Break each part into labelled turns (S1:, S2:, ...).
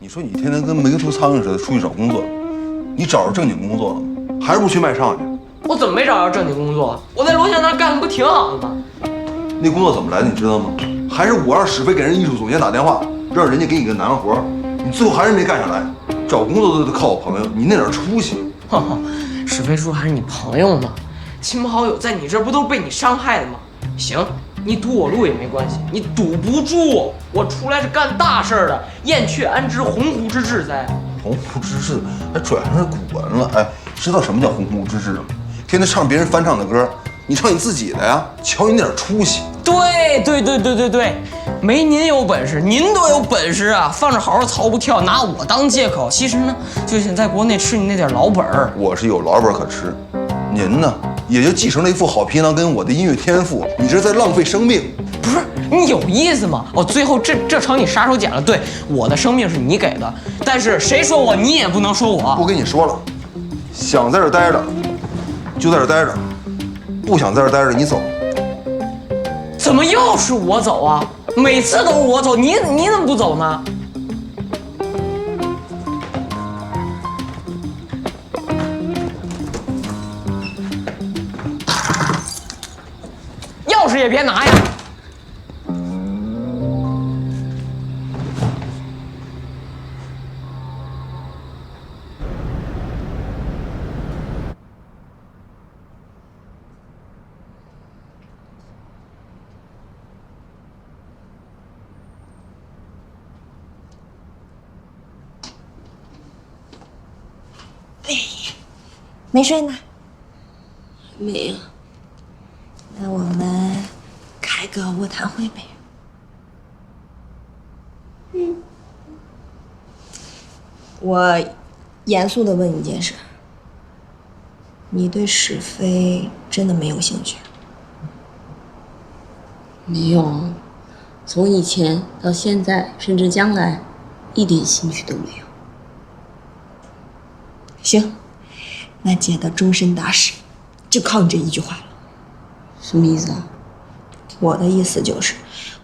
S1: 你说你天天跟没头苍蝇似的出去找工作，你找着正经工作了吗？还是不去卖唱去？
S2: 我怎么没找着正经工作？我在楼下那儿干的不挺好的吗？
S1: 那工作怎么来的你知道吗？还是我让史飞给人艺术总监打电话，让人家给你个难活，你最后还是没干下来。找工作都得靠我朋友，你那点出息。
S2: 史飞叔还是你朋友呢，亲朋好友在你这儿不都是被你伤害的吗？行，你堵我路也没关系，你堵不住我出来是干大事的，燕雀安知鸿鹄之志哉？
S1: 鸿鹄之志还转成是古文了，哎，知道什么叫鸿鹄之志吗？天天唱别人翻唱的歌，你唱你自己的呀，瞧你那点出息。
S2: 对，没您有本事，您都有本事啊！放着好好曹不跳，拿我当借口。其实呢，就想在国内吃你那点老本儿。
S1: 我是有老本可吃，您呢，也就继承了一副好皮囊跟我的音乐天赋，你这是在浪费生命。
S2: 不是你有意思吗？哦，最后这成你杀手锏了。对，我的生命是你给的，但是谁说我，你也不能说我。
S1: 不跟你说了，想在这儿待着，就在这儿待着；不想在这儿待着，你走。
S2: 怎么又是我走啊？每次都是我走，你怎么不走呢？钥匙也别拿呀！
S3: 没睡呢？
S4: 没有。
S3: 那我们开个卧谈会呗。我严肃的问一件事，你对史飞真的没有兴趣？
S4: 没有，从以前到现在，甚至将来，一点兴趣都没有。
S3: 行，那姐的终身大事就靠你这一句话了。
S4: 什么意思啊？
S3: 我的意思就是，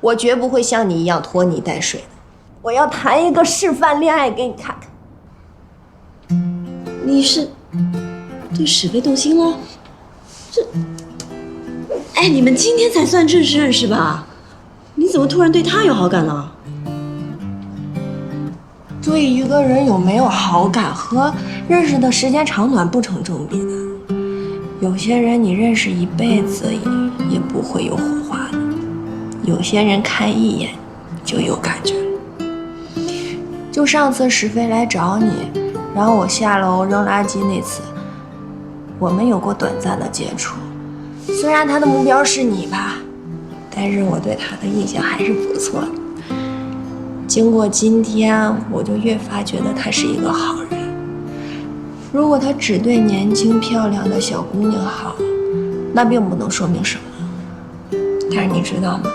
S3: 我绝不会像你一样拖泥带水的。我要谈一个示范恋爱给你看看。
S4: 你是对史飞动心了？哎，你们今天才算正式认识吧？你怎么突然对他有好感了？
S3: 对一个人有没有好感和认识的时间长短不成正比的。有些人你认识一辈子也不会有火花的，有些人看一眼就有感觉了。就上次史飞来找你，然后我下楼扔垃圾那次，我们有过短暂的接触。虽然他的目标是你吧，但是我对他的印象还是不错的。经过今天，我就越发觉得他是一个好人。如果他只对年轻漂亮的小姑娘好，那并不能说明什么。但是你知道吗？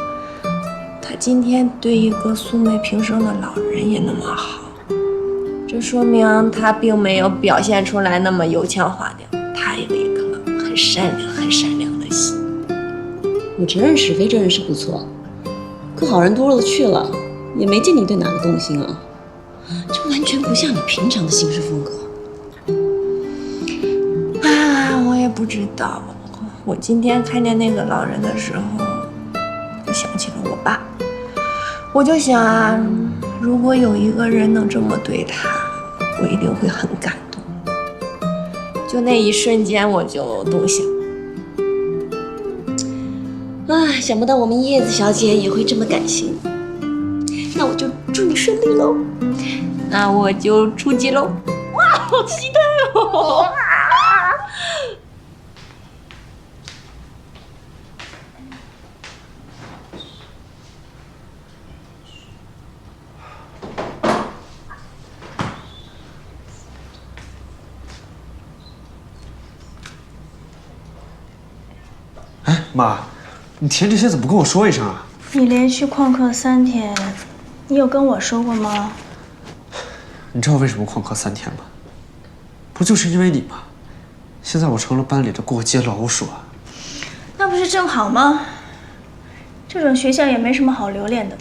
S3: 他今天对一个素昧平生的老人也那么好，这说明他并没有表现出来那么油腔滑调，他有一颗很善良的心。
S4: 我承认史飞这人是不错，可好人多了去了，也没见你对哪个动心啊，这完全不像你平常的行事风格。
S3: 我也不知道。我今天看见那个老人的时候，就想起了我爸。我就想啊，如果有一个人能这么对他，我一定会很感动。就那一瞬间，我就动心。
S4: 唉，想不到我们叶子小姐也会这么感性。那我就祝你顺利喽。
S3: 那我就出击喽！
S4: 哇，好期待哦！
S5: 哎，妈，你填这些怎么不跟我说一声啊？
S6: 你连续旷课3天，你有跟我说过吗？
S5: 你知道为什么旷课3天吗？不就是因为你吗？现在我成了班里的过街老鼠啊！
S6: 那不是正好吗？这种学校也没什么好留恋的，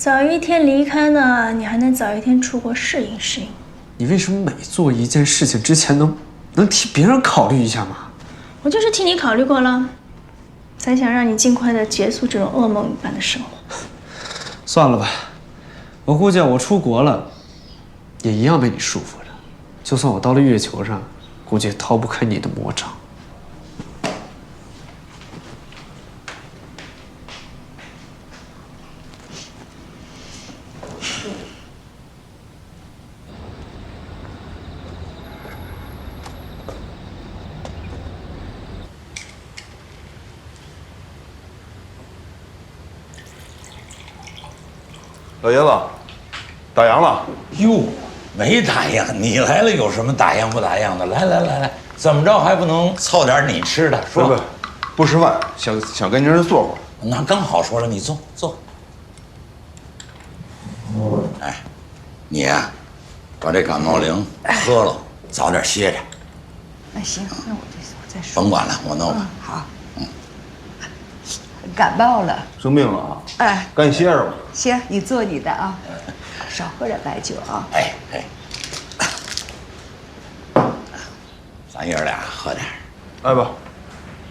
S6: 早一天离开呢，你还能早一天出国适应适应。
S5: 你为什么每做一件事情之前能替别人考虑一下吗？
S6: 我就是替你考虑过了，才想让你尽快的结束这种噩梦一般的生活。
S5: 算了吧，我估计我出国了，也一样被你束缚着。就算我到了月球上，估计也逃不开你的魔掌。
S1: 老爷子，打烊了。
S7: 哟，没打烊，你来了有什么打烊不打烊的？来，怎么着还不能凑点你吃的？说
S1: 不吃饭，想跟您这坐会儿。
S7: 那刚好说了，你坐。哎，你呀，把这感冒灵喝了，早点歇着。
S8: 那行，那我再说。
S7: 甭管了，我弄吧。
S8: 好。感冒了，
S1: 生病了啊？
S8: 哎，
S1: 赶紧歇着吧。
S8: 行，你做你的啊，少喝点白酒啊。
S7: 哎，咱爷俩喝点。
S1: 哎不，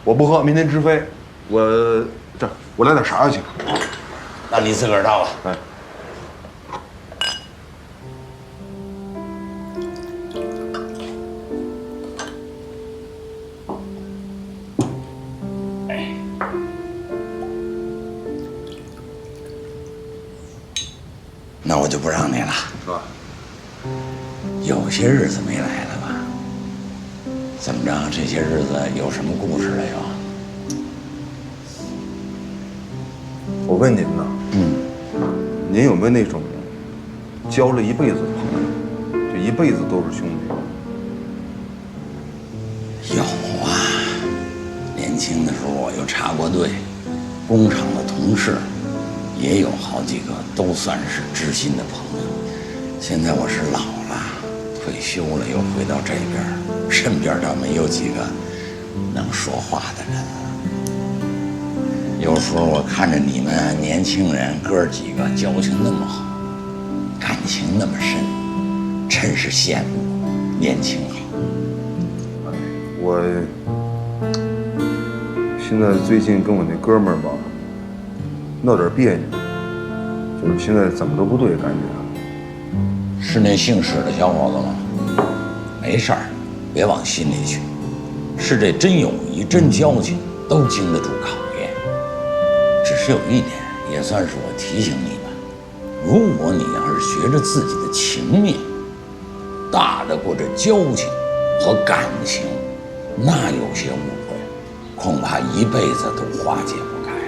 S1: 我不喝，明天直飞。我来点啥就行。
S7: 那你自个儿倒吧。
S1: 哎。
S7: 那我就不让你了。
S1: 是吧？
S7: 有些日子没来了吧？怎么着？这些日子有什么故事了又？
S1: 我问您呢，您有没有那种交了一辈子的朋友，就一辈子都是兄弟？
S7: 有啊，年轻的时候我又插过队，工厂的同事也有好几个，都算是知心的朋友。现在我是老了，退休了，又回到这边，身边倒没有几个能说话的人了。有时候我看着你们年轻人哥几个交情那么好，感情那么深，真是羡慕。年轻好。
S1: 我现在最近跟我那哥们儿吧闹点别扭，就是现在怎么都不对，感觉。
S7: 是那姓史的小伙子吗？没事儿，别往心里去。是这真友谊、真交情，都经得住考验。只是有一点，也算是我提醒你们：如果你要是学着自己的情面，大得过这交情和感情，那有些误会，恐怕一辈子都化解不开了。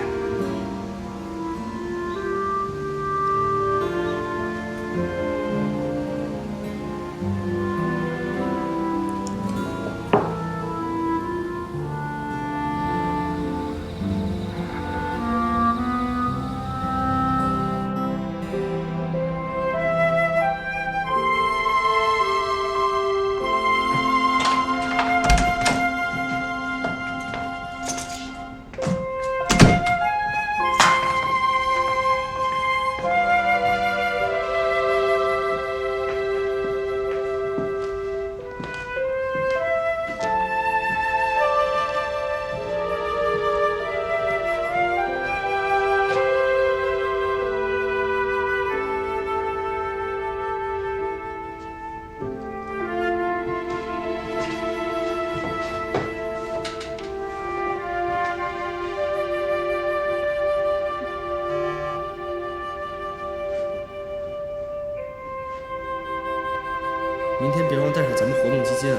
S9: 明天别忘带上咱们活动基金啊！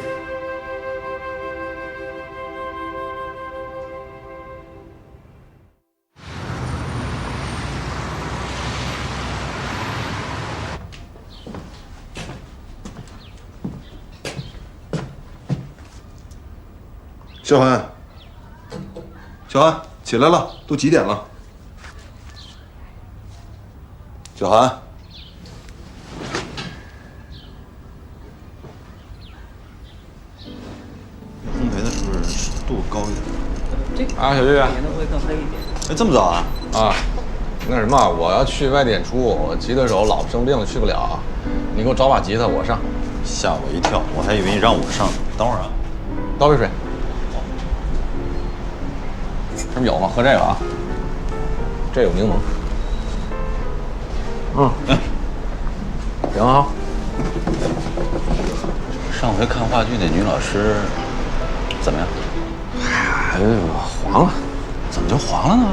S1: 小韩，小韩，起来了，都几点了？小韩，烘焙的是不是湿度高一点？
S10: 啊，小月月，
S9: 会更黑一点。
S10: 哎，这么早啊？
S9: 啊，
S10: 那什么，我要去外地演出，我吉他手老婆生病了去不了，你给我找把吉他，我上。
S11: 吓我一跳，我还以为你让我上。等会儿啊，
S10: 倒杯水。这不有吗？喝这个啊。这有柠檬。挺好。
S11: 上回看话剧那女老师怎么样？
S10: 哎，黄了。
S11: 怎么就黄了呢？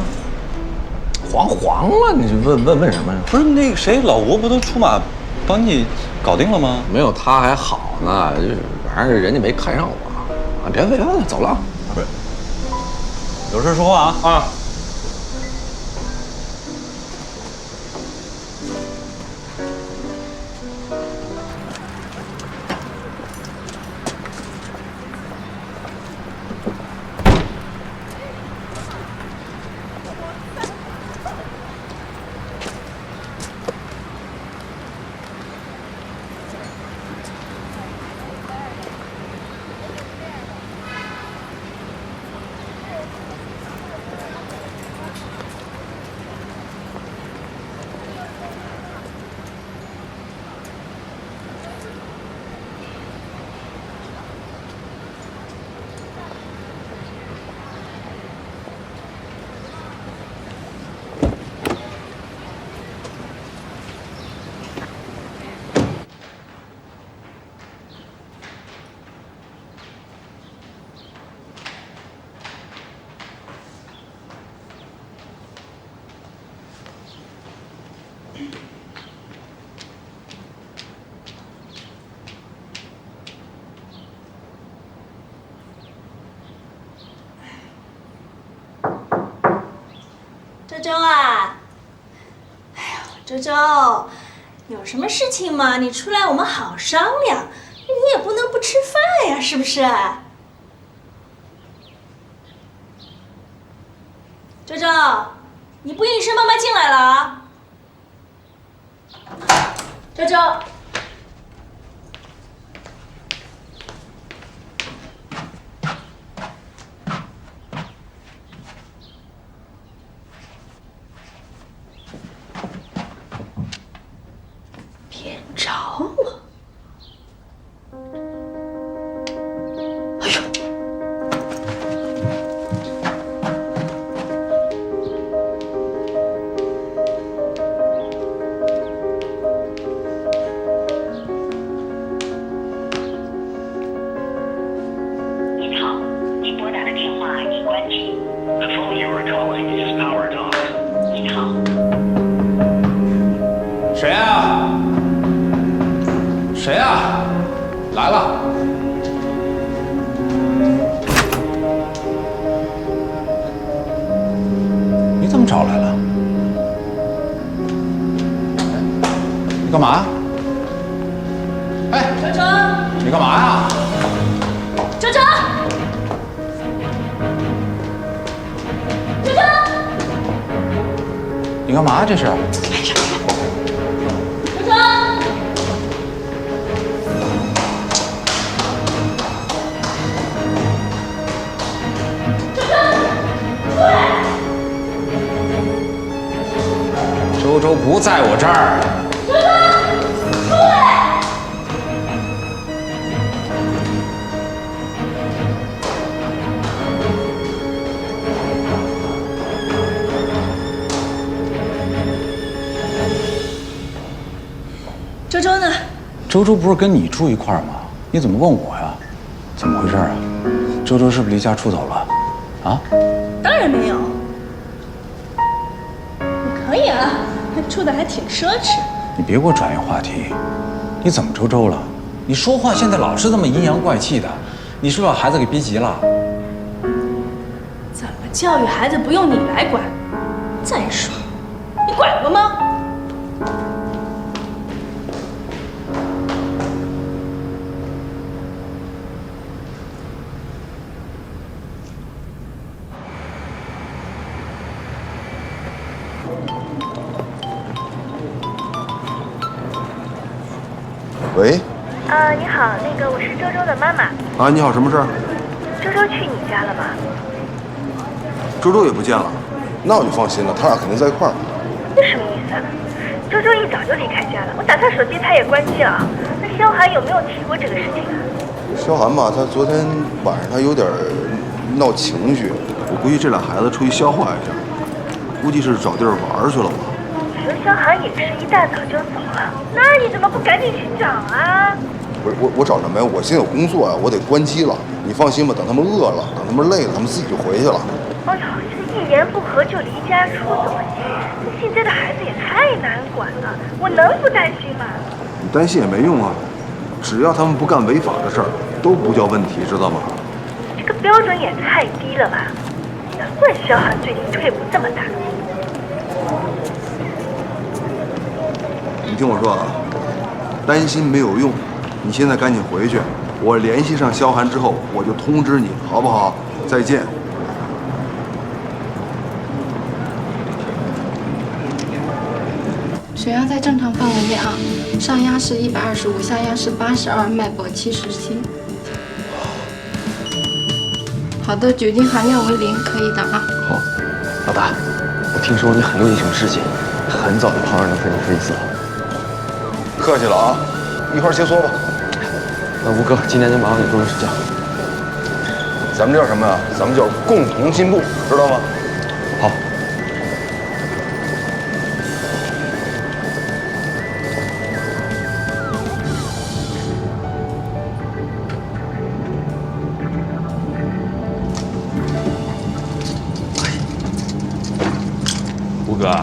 S10: 黄了，你问什么呀？
S11: 不是那个谁，老吴不都出马帮你搞定了吗？
S10: 没有他还好呢，就是反正人家没看上我。啊，别废话了，走了。
S11: 不是，有事说话啊！
S10: 啊。
S6: 周周啊，哎呦，周周，有什么事情吗？你出来我们好商量。你也不能不吃饭呀，是不是？周周，你不应声，妈妈进来了啊。周周。找我？哎呦！
S12: 您好，您拨打的电话已关机。The phone you are calling is powered off。您好。
S10: 谁呀？谁呀？来了。
S11: 你怎么找来了？你干嘛？
S10: 哎，
S6: 周周，
S10: 你干嘛呀？
S6: 周周，周周，
S11: 你干嘛这是？
S6: 周周。
S10: 周周不在我这儿。
S6: 周周，出来！周周呢？
S11: 周周不是跟你住一块儿吗？你怎么问我呀？怎么回事啊？周周是不是离家出走了？啊？
S6: 当然没有。你可以啊，他住的还挺奢侈。
S11: 你别给我转移话题。你怎么周周了？你说话现在老是这么阴阳怪气的，你是不是把孩子给逼急了？
S6: 怎么教育孩子不用你来管？再说，你管过吗？
S1: 喂。
S13: 你好，那个我是周周的妈妈。
S1: 啊，你好，什么事儿？
S13: 周周去你家了吗？
S1: 周周也不见了，那我就放心了，他俩肯定在一块儿。
S13: 这什么意思啊？周周一早就离开家了，我打他手机他也关机了。那萧寒有没有提过这个事情啊？
S1: 萧寒吧，他昨天晚上他有点闹情绪，我估计这俩孩子出去消化一下，估计是找地儿玩去了吧。
S13: 你说萧寒也是一大早就走了，那你怎么不赶紧去找啊？
S1: 不是我找什么呀？我现在有工作呀，我得关机了。你放心吧，等他们饿了，等他们累了，他们自己就回去了。
S13: 哎呦，这一言不合就离家出走，这现在的孩子也太难管了，我能不担心吗？
S1: 你担心也没用啊，只要他们不干违法的事儿，都不叫问题，知道吗？
S13: 这个标准也太低了吧？难怪萧寒最近退步这么大。
S1: 你听我说啊，担心没有用，你现在赶紧回去，我联系上萧寒之后，我就通知你，好不好？再见。
S14: 血压在正常范围内啊，上压是125，下压是82，脉搏70心。好的，酒精含量为0，可以的啊。
S9: 好，老大，我听说你很有英雄事迹，很早就盼望能和你飞一次了。
S1: 客气了啊，一块儿切磋吧。
S9: 那吴哥，今天就麻烦你多多指教。
S1: 咱们叫什么呀？咱们叫共同进步，知道吗？
S9: 好。
S15: 吴哥，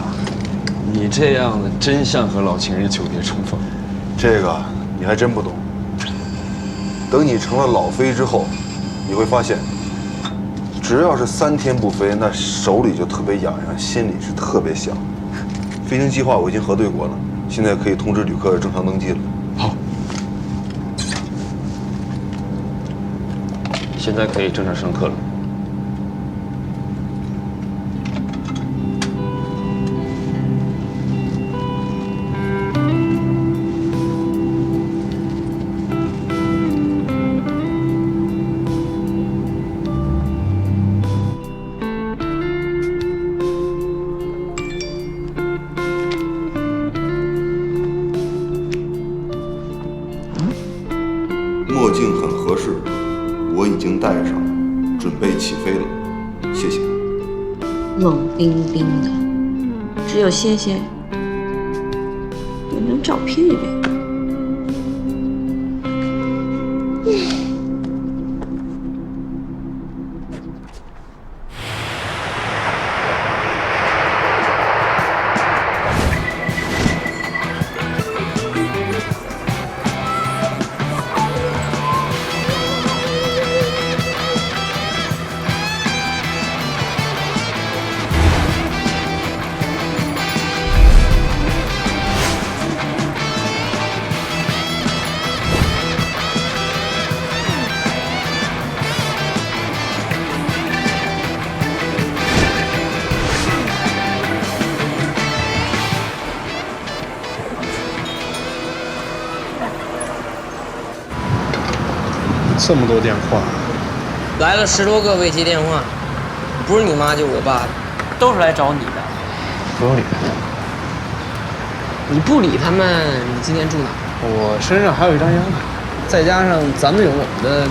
S15: 你这样的真像和老情人久别重逢。
S1: 这个你还真不懂。等你成了老飞之后，你会发现，只要是3天不飞，那手里就特别痒痒，心里是特别想。飞行计划我已经核对过了，现在可以通知旅客正常登机了。
S15: 好，
S9: 现在可以正常上课了。
S1: 墨镜很合适，我已经戴上，准备起飞了，谢谢。
S4: 冷冰冰的，只有歇歇有张照片也没有。
S5: 这么多电话，
S2: 来了10多个未接电话，不是你妈就我爸，都是来找你的。
S5: 不用理他。
S2: 你不理他们，你今天住哪？
S5: 我身上还有一张烟卡，再加上咱们有我们的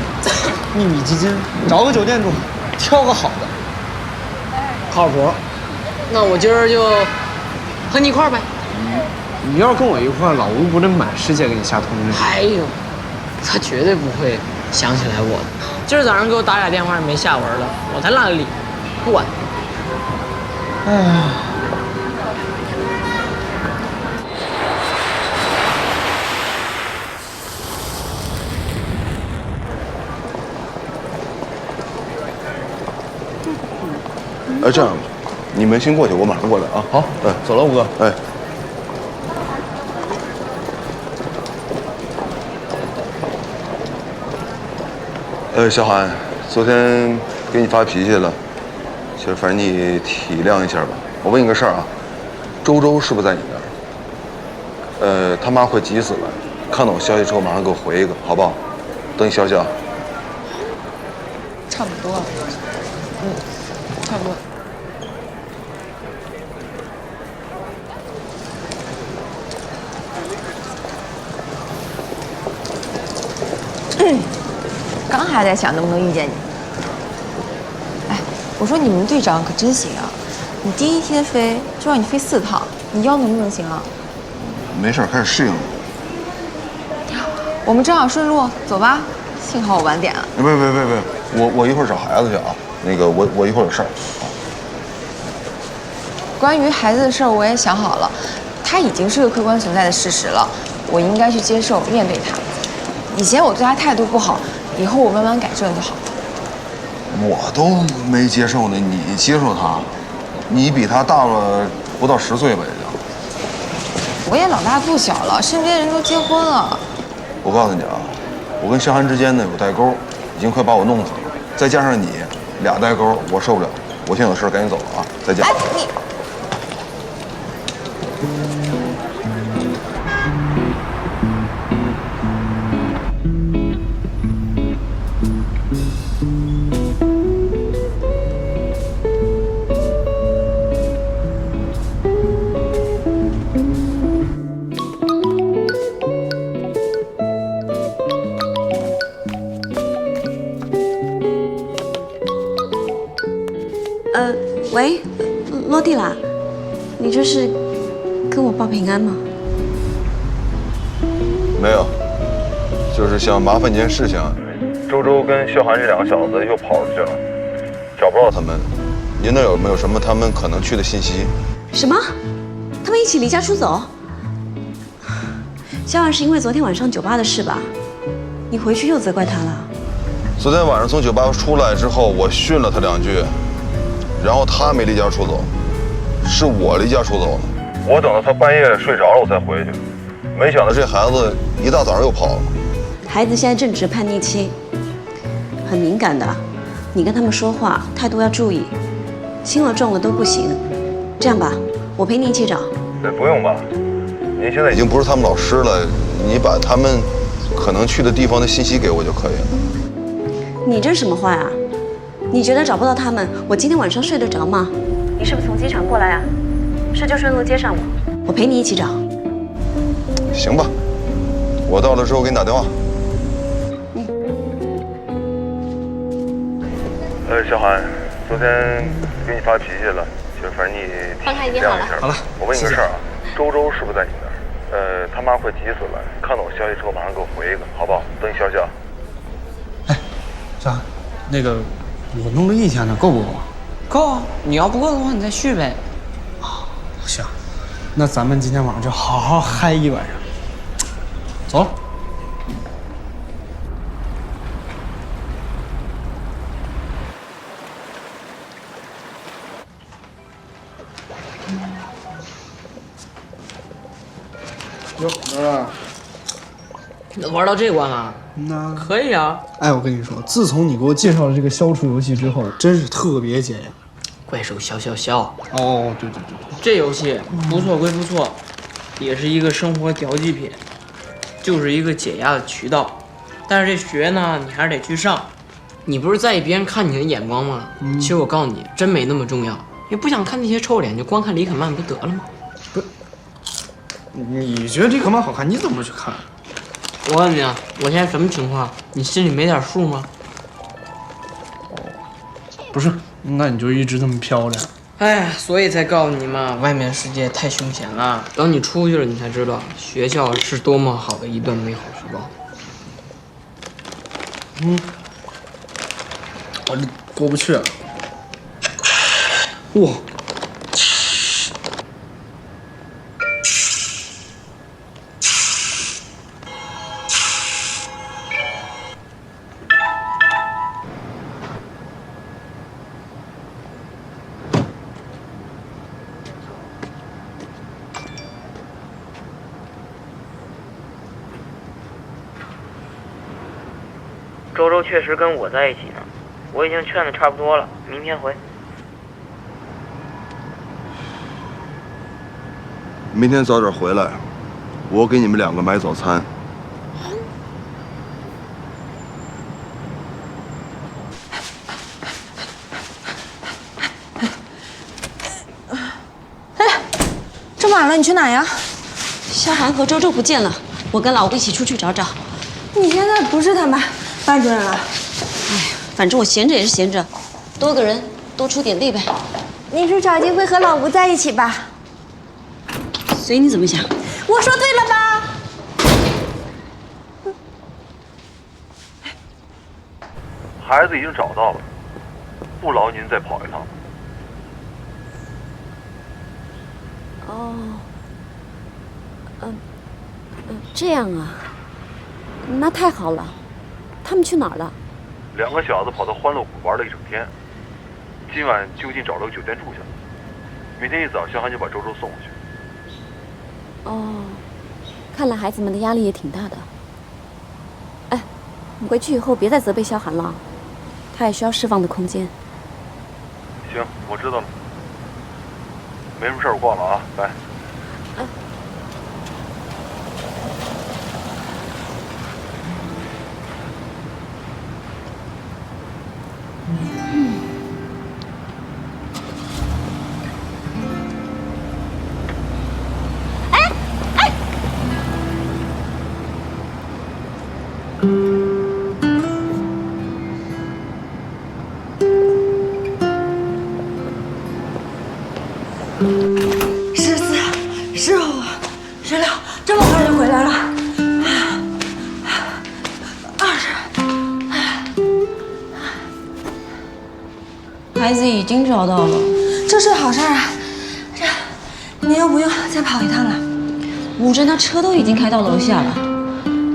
S5: 秘密基金，找个酒店住，挑个好的。
S2: 靠谱。那我今儿就和你一块儿呗。
S5: 你要是跟我一块儿，老吴不能满世界给你下通知。
S2: 哎呦，他绝对不会想起来我的。今儿早上给我打俩电话没下文了，我才懒得理，不管。
S5: 哎呀。
S1: 哎，这样吧，你们先过去，我马上过来啊。
S9: 好，走了，吴哥。
S1: 哎。小韩，昨天给你发脾气了，其实反正你体谅一下吧。我问你个事儿啊，周周是不是在你那儿？他妈快急死了，看到我消息之后马上给我回一个，好不好？等你消息啊。
S14: 差不多。差不多。
S3: 刚还在想能不能遇见你。哎，我说你们队长可真行啊！你第一天飞就让你飞4趟，你腰能不能行啊？
S1: 没事，开始适应了。
S3: 我们正好顺路，走吧。幸好我晚点了。
S1: 别，我一会儿找孩子去啊。那个我一会儿有事儿。
S3: 关于孩子的事儿，我也想好了，他已经是个客观存在的事实了，我应该去接受、面对他。以前我对他态度不好，以后我慢慢改正就好了。
S1: 我都没接受呢，你接受他？你比他大了不到10岁吧，也就。
S3: 我也老大不小了，身边人都结婚了。
S1: 我告诉你啊，我跟萧寒之间呢有代沟，已经快把我弄死了。再加上你俩代沟，我受不了。我现在有事赶紧走了啊，再见。
S3: 哎，你。
S4: 喂，落地啦？你这是跟我报平安吗？
S1: 没有，就是想麻烦你件事情。周周跟萧寒这2个小子又跑出去了，找不到他们。您那有没有什么他们可能去的信息？
S4: 什么？他们一起离家出走？萧寒是因为昨天晚上酒吧的事吧？你回去又责怪他了？
S1: 昨天晚上从酒吧出来之后，我训了他2句。然后他没离家出走，是我离家出走了。我等到他半夜睡着了，我才回去。没想到这孩子一大早又跑了。
S4: 孩子现在正值叛逆期，很敏感的，你跟他们说话态度要注意，轻了重了都不行。这样吧，我陪你一起找。
S1: 不用吧，您现在已经不是他们老师了，你把他们可能去的地方的信息给我就可以了。
S4: 你这是什么话呀？你觉得找不到他们，我今天晚上睡得着吗？你是不是从机场过来啊？是就顺路接上我，我陪你一起找。
S1: 行吧，我到了之后给你打电话。小韩，昨天给你发脾气了，就反正你
S3: 方太已经好了。
S1: 好了，我问你个事儿啊，周周是不是在你那儿？他妈快急死了，看到我消息之后马上给我回一个，好不好？等你消息啊。
S5: 哎，小韩，那个。我弄了1天呢，够不够啊？
S2: 够啊！你要不够的话，你再续呗。
S5: 行，那咱们今天晚上就好好嗨一晚上。走了。
S16: 哟，儿
S2: 你都玩到这关了？
S5: 那
S2: 可以啊。
S5: 哎，我跟你说，自从你给我介绍了这个消除游戏之后，真是特别解压。
S2: 怪兽消消消。
S5: 哦，对，
S2: 这游戏不错归不错，也是一个生活调剂品，就是一个解压的渠道。但是这学呢，你还是得去上。你不是在意别人看你的眼光吗？其实我告诉你，真没那么重要。也不想看那些臭脸，就光看李可曼不得了吗？
S5: 不，你觉得李可曼好看，你怎么不去看？
S2: 我问你啊，我现在什么情况？你心里没点数吗？
S5: 不是，那你就一直这么飘着。
S2: 哎，所以才告诉你嘛，外面世界太凶险了。等你出去了，你才知道学校是多么好的一段美好时光。
S5: 我这过不去了。哇！
S2: 周周确实跟我在一起呢，我已经劝的差不多了，明天回。
S1: 明天早点回来，我给你们2个买早餐。
S3: 这么晚了，你去哪呀？
S4: 萧寒和周周不见了，我跟老吴一起出去找找。
S3: 你现在不是他们班主任了。
S4: 反正我闲着也是闲着，多个人多出点力呗。
S3: 你是找机会和老吴在一起吧？
S4: 随你怎么想。
S3: 我说对了吧？
S17: 孩子已经找到了，不劳您再跑一趟。
S4: 哦，这样啊，那太好了。他们去哪儿了
S17: ？2个小子跑到欢乐谷玩了一整天，今晚就近找了个酒店住下，明天一早肖涵就把周周送回去。
S4: 哦，看来孩子们的压力也挺大的。哎，你回去以后别再责备肖涵了，他也需要释放的空间。
S17: 行，我知道了。没什么事儿，我挂了啊，拜。
S3: 14、15、16，这么快就回来了。
S4: 孩子已经找到了，
S3: 这是好事啊！这，你又不用再跑一趟了。
S4: 武珍他车都已经开到楼下了，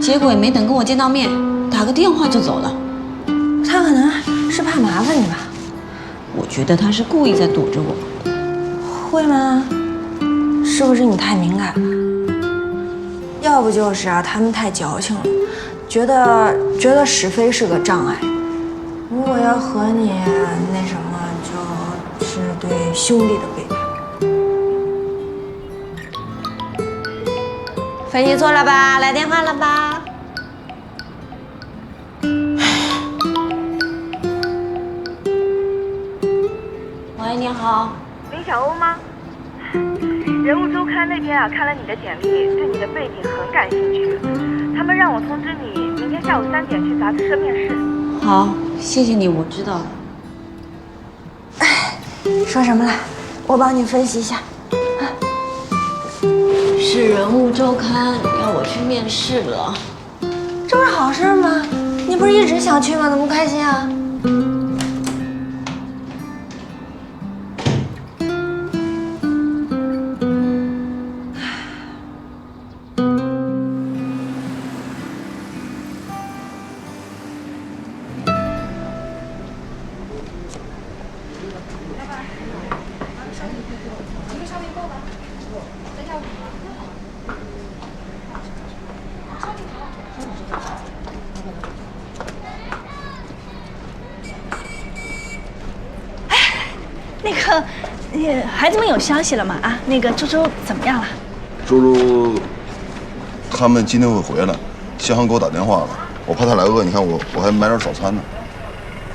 S4: 结果也没等跟我见到面，打个电话就走了。
S3: 他可能是怕麻烦你吧？
S4: 我觉得他是故意在躲着我。
S3: 会吗？是不是你太敏感了？要不就是啊，他们太矫情了，觉得是非是个障碍。如果要和你那什么，就是对兄弟的背叛。
S4: 飞机错了吧？来电话了吧？喂，你好。
S13: 林小欧吗？人物周刊那边啊看了你的简历，对你的背景很感兴趣，他们让我通知你，明天下午3点去杂志社面试。
S4: 好，谢谢你，我知道了。
S3: 说什么了？我帮你分析一下。
S4: 是人物周刊要我去面试了，
S3: 这不是好事吗？你不是一直想去吗？怎么不开心啊？
S6: 孩子们有消息了吗？啊，那个周周怎么样了？
S1: 周周他们今天会回来，肖涵给我打电话了，我怕他来饿，你看我还买点早餐呢。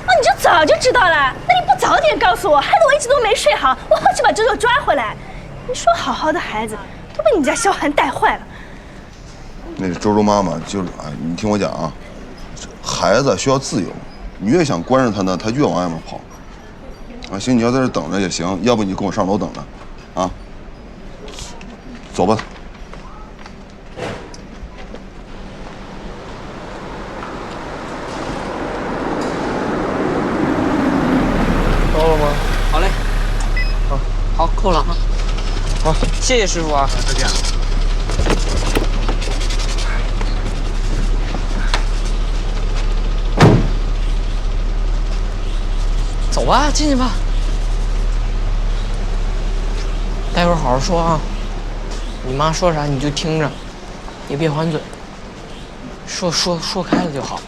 S6: 哦，你就早就知道了，那你不早点告诉我，害得我一直都没睡好，我要去把周周抓回来。你说好好的孩子都被你家肖涵带坏了。
S1: 那周周妈妈就是你听我讲啊，孩子需要自由，你越想关着他呢，他越往外面跑。行，你要在这等着也行，要不你跟我上楼等着，啊，走吧。
S2: 到了吗？好嘞，好，够了啊。好，谢谢师傅啊，再见。走吧，进去吧。待会儿好好说啊，你妈说啥你就听着，也别还嘴，说开了就好。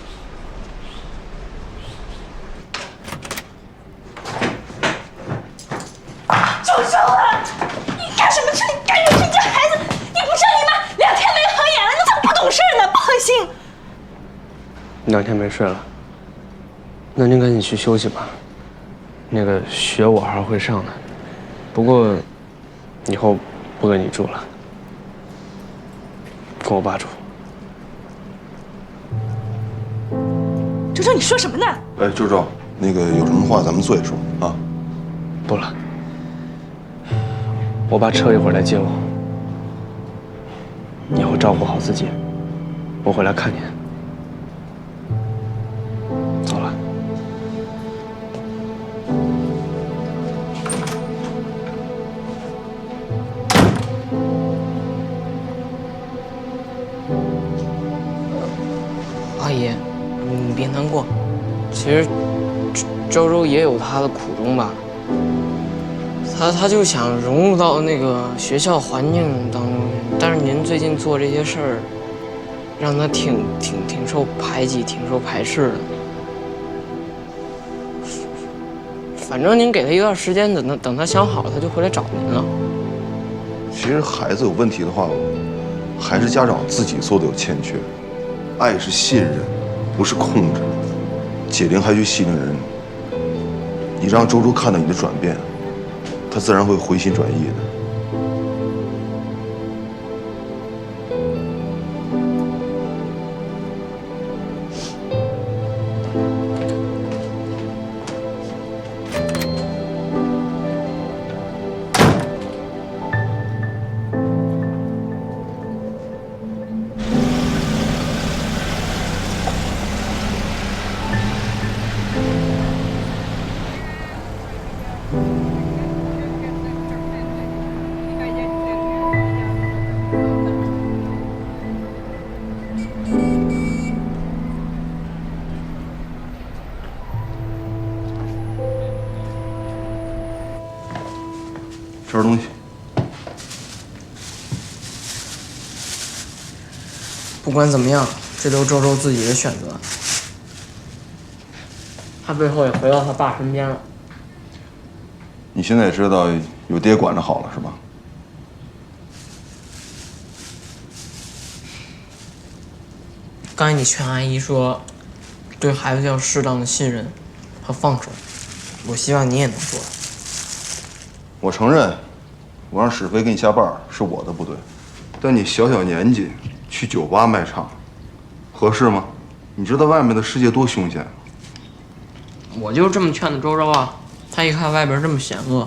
S6: 周周啊，你干什么去？你干什么去？你这孩子，你不是你妈2天没合眼了，你怎么不懂事呢？不狠心。
S5: 2天没睡了，那您赶紧去休息吧。那个学我还会上的，不过以后不跟你住了，跟我爸住。
S6: 周周，你说什么呢？
S1: 哎，周周，那个有什么话咱们坐一说啊。
S5: 不了，我爸车一会儿来接我，你以后照顾好自己，我回来看您。走了。
S2: 阿姨，你别难过，其实周周也有他的苦衷吧。他就想融入到那个学校环境当中，但是您最近做这些事儿，让他挺受排挤、挺受排斥的。反正您给他一段时间，等他想好了，他就回来找您了。
S1: 其实孩子有问题的话，还是家长自己做的有欠缺。爱是信任，不是控制。解铃还须系铃人。你让周周看到你的转变，他自然会回心转意的。吃点东西。
S2: 不管怎么样，这都是周周自己的选择。他最后也回到他爸身边了。
S1: 你现在也知道有爹管着好了是吧？
S2: 刚才你劝阿姨说，对孩子要适当的信任和放手，我希望你也能做到。
S1: 我承认，我让史飞给你下绊是我的不对，但你小小年纪去酒吧卖唱，合适吗？你知道外面的世界多凶险。
S2: 我就这么劝的周周啊，他一看外边这么险恶，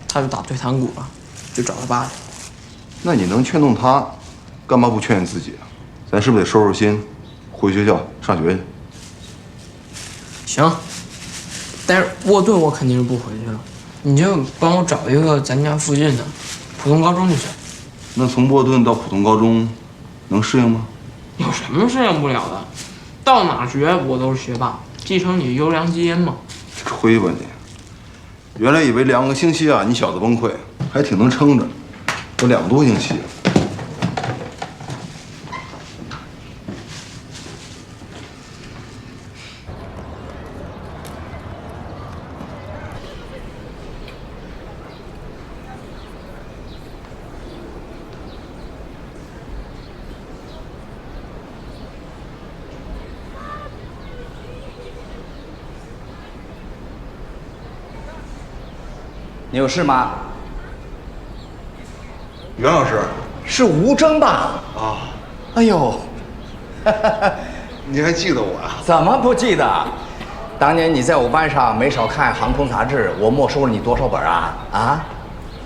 S2: 他就打退堂鼓了，就找他爸去。
S1: 那你能劝动他，干嘛不劝你自己啊？咱是不是得收收心，回学校上学去？
S2: 行，但是沃顿我肯定是不回去了。你就帮我找一个咱家附近的普通高中就行。
S1: 那从沃顿到普通高中，能适应吗？
S2: 有什么适应不了的？到哪学我都是学霸，继承你优良基因嘛。
S1: 吹吧你！原来以为2个星期啊，你小子崩溃，还挺能撑着。都2个多星期了。
S18: 你有事吗？
S1: 袁老师，
S18: 是吴征吧？
S1: 啊，
S18: 哎呦，
S1: 你还记得我呀？
S18: 怎么不记得？当年你在我班上没少看航空杂志，我没收了你多少本啊？啊！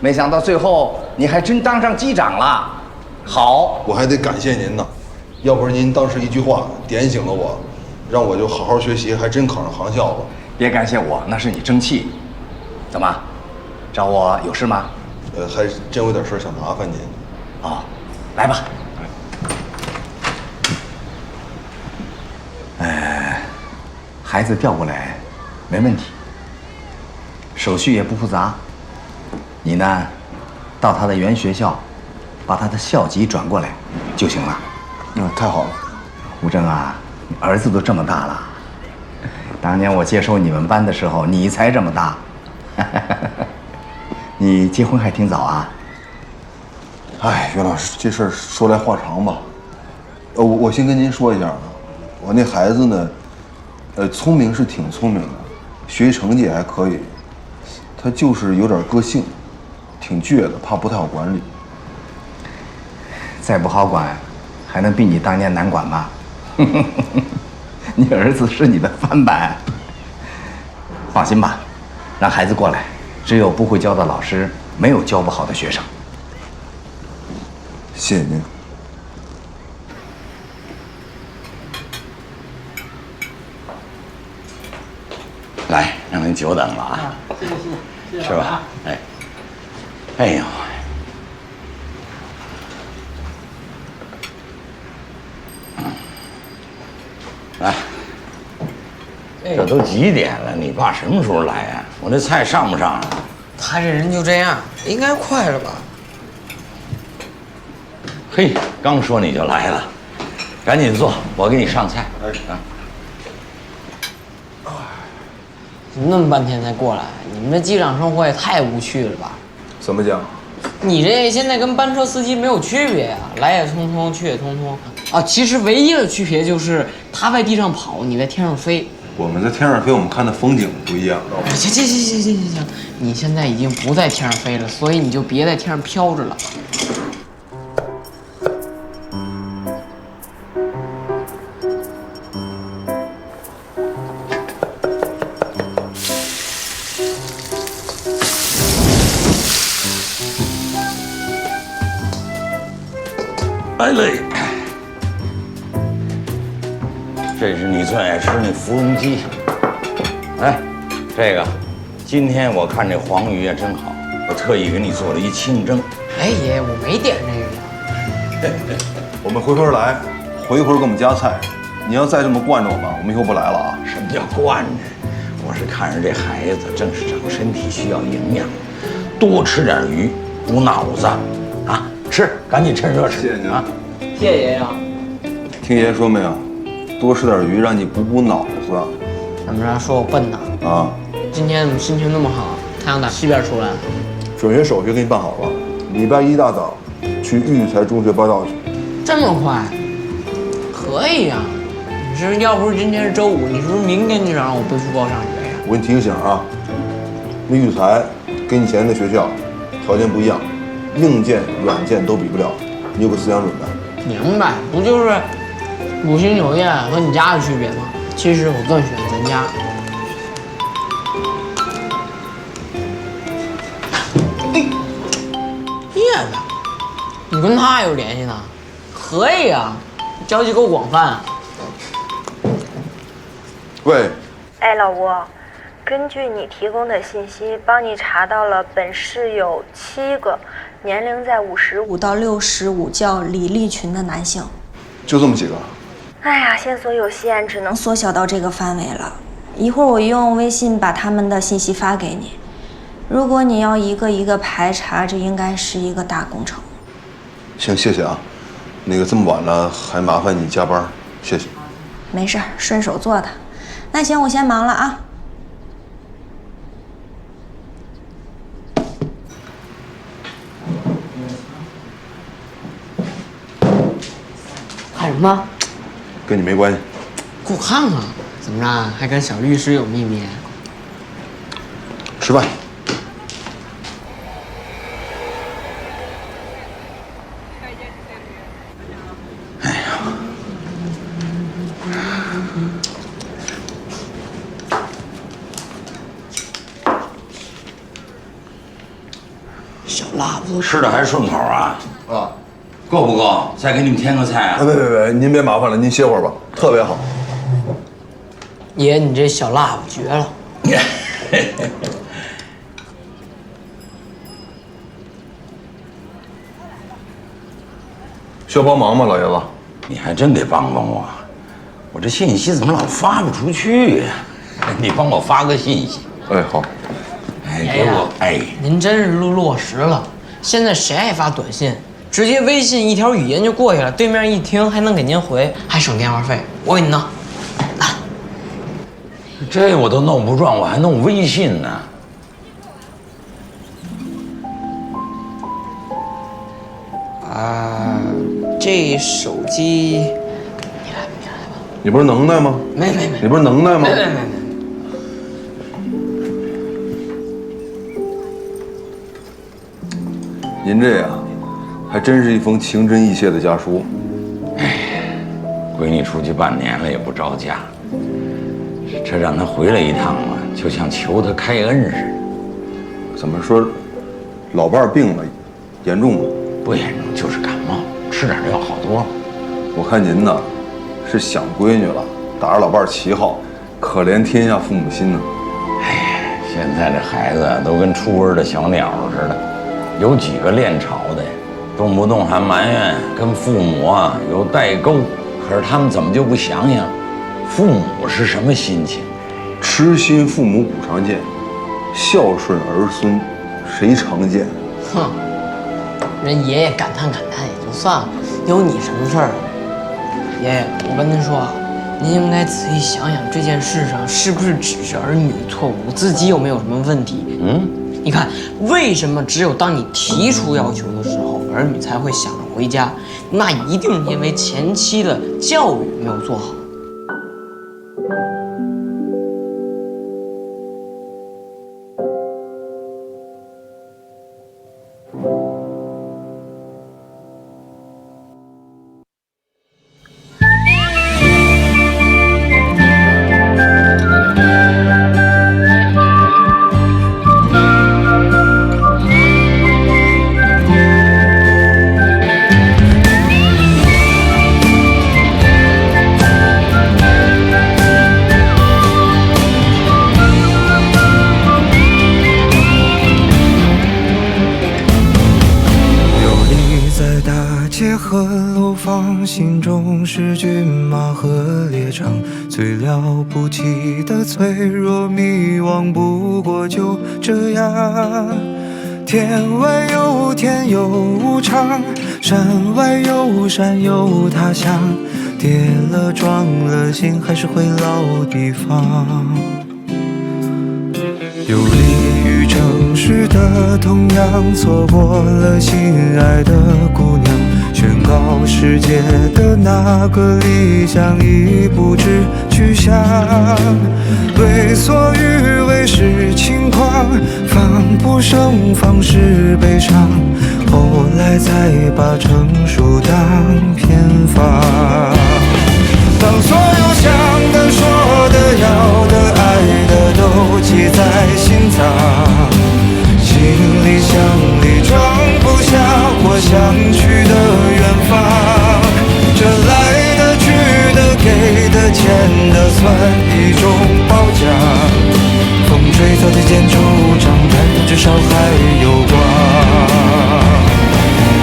S18: 没想到最后你还真当上机长了。好，
S1: 我还得感谢您呢，要不是您当时一句话点醒了我，让我就好好学习，还真考上航校了。
S18: 别感谢我，那是你争气。怎么？找我有事吗？
S1: 还真有点事想麻烦您。
S18: 哦，来吧。孩子调过来，没问题，手续也不复杂。你呢，到他的原学校，把他的校籍转过来就行了。
S1: 太好了。
S18: 吴征啊，你儿子都这么大了，当年我接收你们班的时候，你才这么大。你结婚还挺早啊。
S1: 哎，袁老师，这事儿说来话长吧。我先跟您说一下啊，我那孩子呢，聪明是挺聪明的，学习成绩也还可以，他就是有点个性，挺倔的，怕不太好管理。
S18: 再不好管，还能比你当年难管吗？你儿子是你的翻版。放心吧，让孩子过来，只有不会教的老师，没有教不好的学生。
S1: 谢谢您。
S7: 来，让您久等了啊！谢谢，是吧？哎，哎呦，来，这都几点了？你爸什么时候来啊？我这菜上不上啊？
S2: 他这人就这样，应该快了吧？
S7: 嘿，刚说你就来了，赶紧坐，我给你上菜。啊。
S2: 那么半天才过来，你们这机场生活也太无趣了吧？
S1: 怎么讲？
S2: 你这现在跟班车司机没有区别啊，来也匆匆，去也匆匆。啊，其实唯一的区别就是他在地上跑，你在天上飞。
S1: 我们在天上飞，我们看的风景不一样，知道吗？
S2: 行，你现在已经不在天上飞了，所以你就别在天上飘着了。
S7: 来嘞，这是你最爱吃那芙蓉鸡。哎，这个，今天我看这黄鱼啊真好，我特意给你做了一清蒸。
S2: 哎爷，我没点这个呀。
S1: 我们回头来，回给我们加菜。你要再这么惯着我们，我们以后不来了啊！
S7: 什么叫惯着？我是看着这孩子正是长身体需要营养，多吃点鱼，补脑子啊！吃，赶紧趁热吃。
S1: 谢谢您
S7: 啊！
S2: 谢谢爷爷。
S1: 听爷爷说没有？多吃点鱼，让你补脑子。
S2: 怎么着？说我笨呢？
S1: 啊！
S2: 今天怎么心情那么好？太阳打西边出来。
S1: 转学手续给你办好了，礼拜一大早去育才中学报到去。
S2: 这么快？可以呀。你是要不是今天是周五，你是不是明天就想让我背书包上学呀？
S1: 我给你提个醒啊，那育才跟以前的学校条件不一样，硬件、软件都比不了，你有个思想准备。
S2: 明白，不就是5星酒店和你家的区别吗？其实我更喜欢咱家。叶子，你跟他有联系呢？可以啊，交际够广泛啊。
S1: 喂，
S13: 哎，老吴，根据你提供的信息，帮你查到了本市有7个年龄在55到65叫李立群的男性。
S1: 就这么几个？
S13: 哎呀，线索有限，只能缩小到这个范围了。一会儿我用微信把他们的信息发给你。如果你要一个一个排查，这应该是一个大工程。
S1: 行，谢谢啊。那个这么晚了，还麻烦你加班，谢谢。
S13: 没事，顺手做的。那行，我先忙了啊。
S2: 看什么？
S1: 跟你没关系。
S2: 给我看看，怎么着？还跟小律师有秘密？
S1: 吃饭。
S7: 哎呀，
S2: 小辣子
S7: 吃的还顺口啊？
S1: 啊，
S7: 够不够？再给你们添个菜啊？
S1: 别，您别麻烦了，您歇会儿吧，特别好。
S2: 爷，你这小辣子绝了。
S1: 需要帮忙吗，老爷子？
S7: 你还真得帮帮我，我这信息怎么老发不出去呀？你帮我发个信息。
S1: 哎，好。
S7: 哎，给我哎，
S2: 您真是落实了。现在谁爱发短信？直接微信一条语音就过去了，对面一听还能给您回，还省电话费。我给你弄。
S7: 这我都弄不转，我还弄微信呢。
S2: 啊，这手机，
S1: 你不是能耐吗？
S2: 没，
S1: 你不是能耐吗？
S2: 没。
S1: 您这呀，还真是一封情真意切的家书。
S7: 哎，闺女出去半年了也不着家，这让他回来一趟啊，就像求他开恩似的。
S1: 怎么说，老伴儿病了，严重吗？
S7: 不严重，就是感冒，吃点就要好多了。
S1: 我看您呢，是想闺女了，打着老伴儿旗号，可怜天下父母心呢。
S7: 哎，现在这孩子都跟出窝的小鸟似的，有几个恋巢的呀？动不动还埋怨跟父母啊有代沟。可是他们怎么就不想想，父母是什么心情？
S1: 痴心父母古常见，孝顺儿孙谁常见？
S2: 哼，人爷爷感叹感叹也就算了，有你什么事儿？爷爷，我跟您说啊，您应该仔细想想这件事上是不是只是儿女的错误，自己有没有什么问题？你看，为什么只有当你提出要求的时候，儿女才会想着回家？那一定因为前期的教育没有做好。
S19: 心中是骏马和猎场，最了不起的脆弱迷惘，不过就这样。天外有天有无常，山外有山有他乡，跌了撞了心还是回老地方。游离于城市的同样，错过了心爱的姑娘，宣告世界的那个理想已不知去向。为所欲为是轻狂，防不胜防是悲伤，后来才把成熟当偏方。当所有想的说的要的爱的都记在心脏，行李箱里装不下我想去的远方。这来的去的给的欠的算一种褒奖，风吹草低见惆怅，但至少还有光。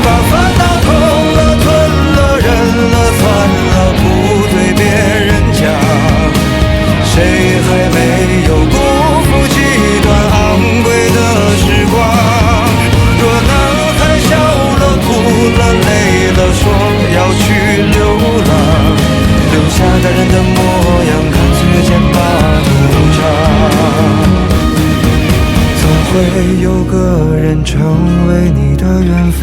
S19: 把烦恼吞了吞了忍了算了，不对别人讲，谁还没有辜负几段昂贵的时光？若男孩笑了哭了累了说要去流浪，留下大人的模样，看岁月渐把怒长。总会有个人成为你的远方。